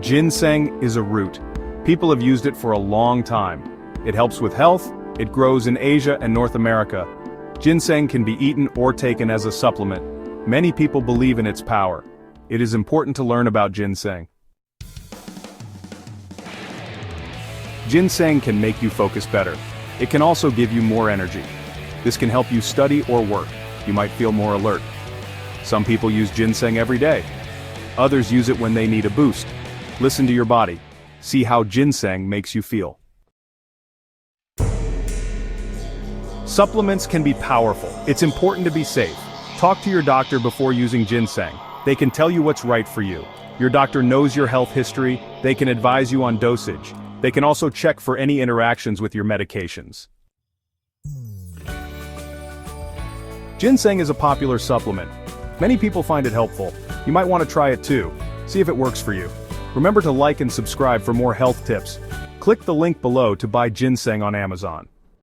Ginseng is a root. People have used it for a long time. It helps with health, it grows in Asia and North America. Ginseng can be eaten or taken as a supplement. Many people believe in its power. It is important to learn about ginseng. Ginseng can make you focus better. It can also give you more energy. This can help you study or work. You might feel more alert. Some people use ginseng every day. Others use it when they need a boost. Listen to your body. See how ginseng makes you feel. Supplements can be powerful. It's important to be safe. Talk to your doctor before using ginseng. They can tell you what's right for you. Your doctor knows your health history. They can advise you on dosage. They can also check for any interactions with your medications. Ginseng is a popular supplement. Many people find it helpful. You might want to try it too. See if it works for you. Remember to like and subscribe for more health tips. Click the link below to buy ginseng on Amazon.